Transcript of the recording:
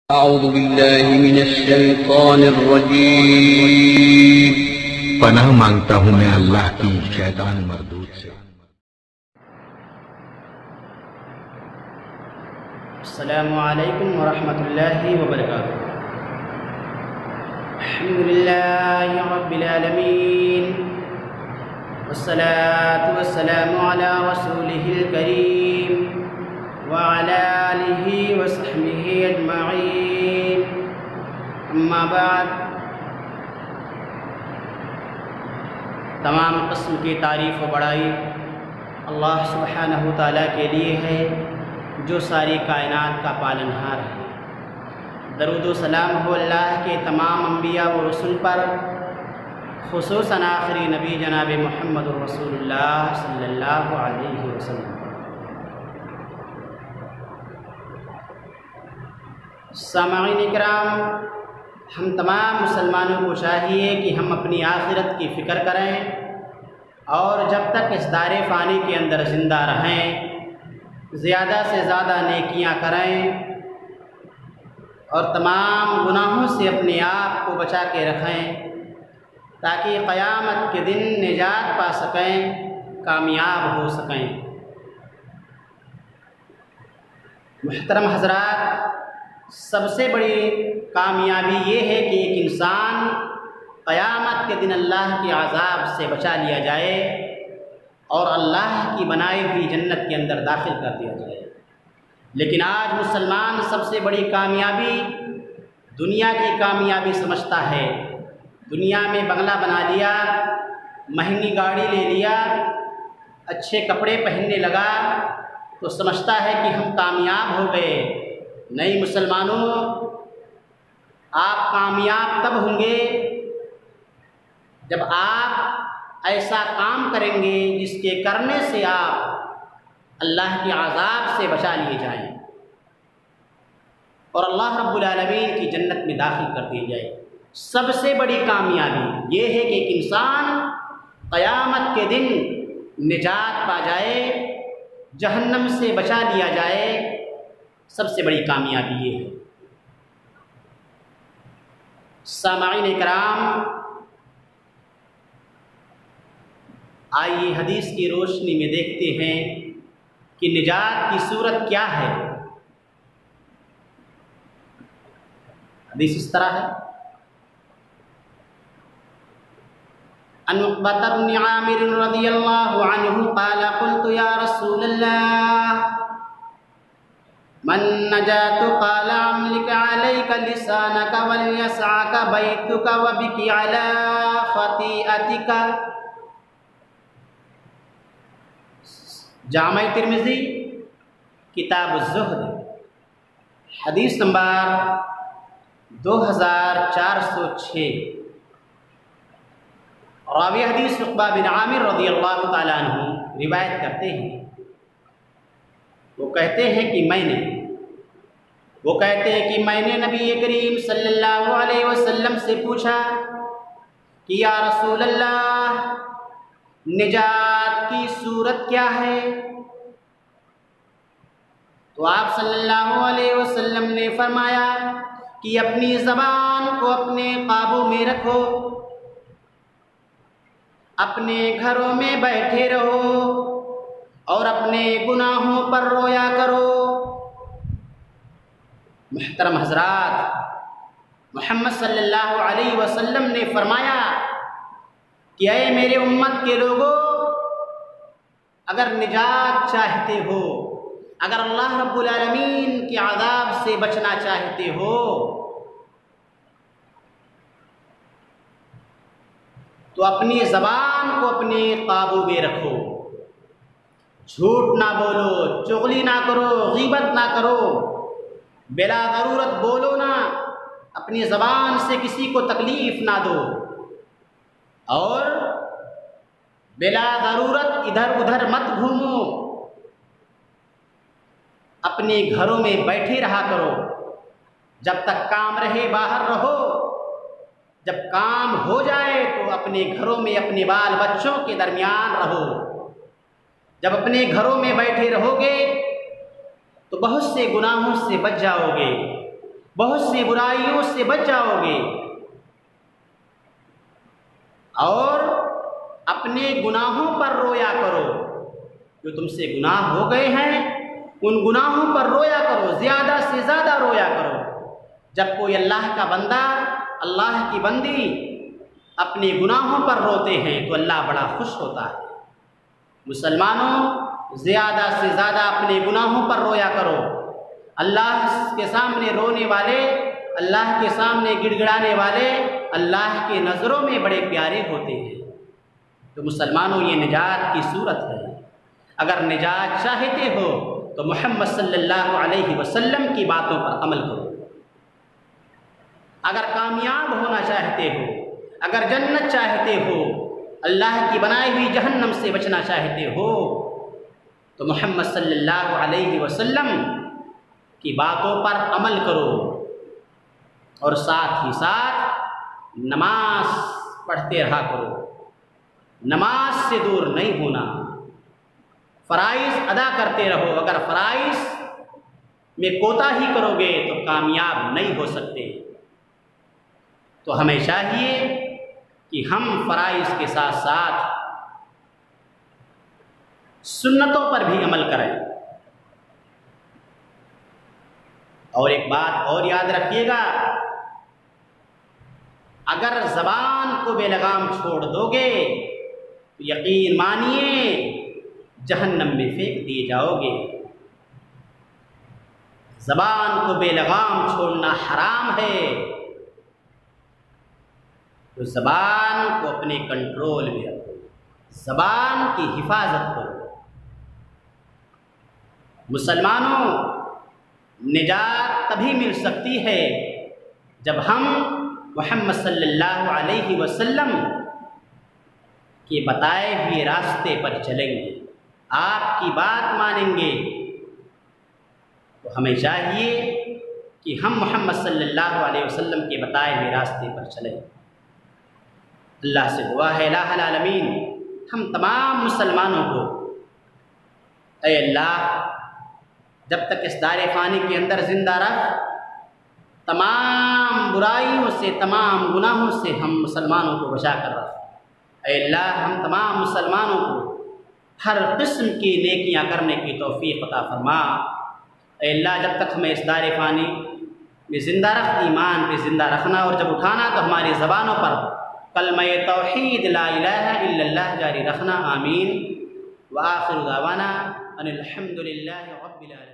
अऊज़ु बिल्लाहि मिनश्शैतानिर्रजीम। पनाह मांगता हूँ मैं अल्लाह की शैतान मरदूद से। अस्सलामु अलैकुम वरहमतुल्लाहि वबरकातुहू। अल्हम्दुलिल्लाहि रब्बिल आलमीन वस्सलातु वस्सलामु अला रसूलिहिल करीम व अला आलिहि व सहबिहि अजमईन। अम्मा बाद, तमाम किस्म की तारीफ़ व बड़ाई अल्लाह सुब्हानहु तआला के लिए है जो सारी कायनात का पालनहार है। दरूद व सलाम हो अल्लाह के तमाम अंबिया व रसूल पर, खुसूसन आखिरी नबी जनाब मुहम्मद रसूलुल्लाह सल्लल्लाहु अलैहि वसल्लम। सामईन इकराम, हम तमाम मुसलमानों को चाहिए कि हम अपनी आखिरत की फ़िक्र करें और जब तक इस दायरे फ़ानी के अंदर ज़िंदा रहें ज़्यादा से ज़्यादा नेकियां करें और तमाम गुनाहों से अपने आप को बचा के रखें ताकि क़यामत के दिन निजात पा सकें, कामयाब हो सकें। मुहतरम हज़रात, सबसे बड़ी कामयाबी ये है कि एक इंसान क़यामत के दिन अल्लाह के अज़ाब से बचा लिया जाए और अल्लाह की बनाई हुई जन्नत के अंदर दाखिल कर दिया जाए। लेकिन आज मुसलमान सबसे बड़ी कामयाबी दुनिया की कामयाबी समझता है। दुनिया में बंगला बना लिया, महंगी गाड़ी ले लिया, अच्छे कपड़े पहनने लगा तो समझता है कि हम कामयाब हो गए। नहीं मुसलमानों, आप कामयाब तब होंगे जब आप ऐसा काम करेंगे जिसके करने से आप अल्लाह के अज़ाब से बचा लिए जाएं और अल्लाह रब्बुल आलमीन की जन्नत में दाखिल कर दिए जाए। सबसे बड़ी कामयाबी ये है कि एक इंसान क़यामत के दिन निजात पा जाए, जहन्नम से बचा लिया जाए। सबसे बड़ी कामयाबी ये है। सामईन इकराम, आइए हदीस की रोशनी में देखते हैं कि निजात की सूरत क्या है। हदीस इस तरह है, अन उक़बत बिन आमिर रज़ियल्लाहु अन्हु क़ाल क़ुल्तु या रसूलल्लाह मन नजातु क़ाल अम्लिक अलैका लिसानका वल्यसअका बैतुका वबिकी अला ख़तीअतिका। जामे तिर्मिज़ी किताब ज़ुहद, हदीस नंबर 2406। रावी हदीस उक़बा बिन आमिर रज़ियल्लाहु ताला अन्हु रिवायत करते हैं। वो कहते हैं कि मैंने नबी करीम सल्लल्लाहु अलैहि वसल्लम से पूछा कि या रसूल अल्लाह, निजात की सूरत क्या है? तो आप सल्लल्लाहु अलैहि वसल्लम ने फरमाया कि अपनी ज़बान को अपने काबू में रखो, अपने घरों में बैठे रहो और अपने गुनाहों पर रोया करो। मुहतरम हज़रात, मोहम्मद सल्लल्लाहु अलैहि वसल्लम ने फरमाया कि ऐ मेरे उम्मत के लोगों, अगर निजात चाहते हो, अगर अल्लाह रब्बुल आलमीन के अज़ाब से बचना चाहते हो तो अपनी ज़बान को अपने काबू में रखो। झूठ ना बोलो, चुगली ना करो, गीबत ना करो, बिला ज़रूरत बोलो ना, अपनी ज़बान से किसी को तकलीफ़ ना दो और बिला ज़रूरत इधर उधर मत घूमो। अपने घरों में बैठे रहा करो, जब तक काम रहे बाहर रहो, जब काम हो जाए तो अपने घरों में अपने बाल बच्चों के दरमियान रहो। जब अपने घरों में बैठे रहोगे तो बहुत से गुनाहों से बच जाओगे, बहुत सी बुराइयों से बच जाओगे और अपने गुनाहों पर रोया करो। जो तुमसे गुनाह हो गए हैं उन गुनाहों पर रोया करो, ज़्यादा से ज़्यादा रोया करो। जब कोई अल्लाह का बंदा, अल्लाह की बंदी अपने गुनाहों पर रोते हैं तो अल्लाह बड़ा खुश होता है। मुसलमानों, ज़्यादा से ज़्यादा अपने गुनाहों पर रोया करो। अल्लाह के सामने रोने वाले, अल्लाह के सामने गिड़गिड़ाने वाले अल्लाह के नज़रों में बड़े प्यारे होते हैं। तो मुसलमानों, ये निजात की सूरत है। अगर निजात चाहते हो तो मोहम्मद सल्लल्लाहु अलैहि वसल्लम की बातों पर अमल करो। अगर कामयाब होना चाहते हो, अगर जन्नत चाहते हो, अल्लाह की बनाई हुई जहन्नम से बचना चाहते हो तो मोहम्मद सल्लल्लाहु अलैहि वसल्लम की बातों पर अमल करो और साथ ही साथ नमाज पढ़ते रहा करो। नमाज से दूर नहीं होना, फ़राइज़ अदा करते रहो। अगर फ़राइज़ में कोताही करोगे तो कामयाब नहीं हो सकते। तो हमें चाहिए कि हम फ़राइज़ के साथ साथ सुन्नतों पर भी अमल करें। और एक बात और याद रखिएगा, अगर ज़बान को बेलगाम छोड़ दोगे तो यकीन मानिए जहन्नम में फेंक दिए जाओगे। ज़बान को बेलगाम छोड़ना हराम है। तो ज़बान को अपने कंट्रोल में रखो, ज़बान की हिफाजत करो। मुसलमानों, निजात तभी मिल सकती है जब हम मोहम्मद सल्लल्लाहु अलैहि वसल्लम के बताए हुए रास्ते पर चलेंगे, आपकी बात मानेंगे। तो हमें चाहिए कि हम मोहम्मद सल्लल्लाहु अलैहि वसल्लम के बताए हुए रास्ते पर चलें। अल्लाह से दुआ है, इलाहुल आलमीन हम तमाम मुसलमानों को, ऐ अल्लाह, जब तक इस दायरे फ़ानी के अंदर ज़िंदा रख, तमाम बुराइयों से, तमाम गुनाहों से हम मुसलमानों को बचा कर रख। ऐ अल्लाह, हम तमाम मुसलमानों को हर किस्म की नेकियां करने की तौफ़ीक़ अता फरमा। ऐ अल्लाह, जब तक हमें इस दायरे फ़ानी में ज़िंदा रख, ईमान पे ज़िंदा रखना, और जब उठाना तो हमारी ज़बानों पर कलमा तौहीद ला इलाहा इल्लल्लाह जारी रखना। आमीन। व आखिरु दावाना अनिल हम्दुलिल्लाहि रब्बिल आलमीन।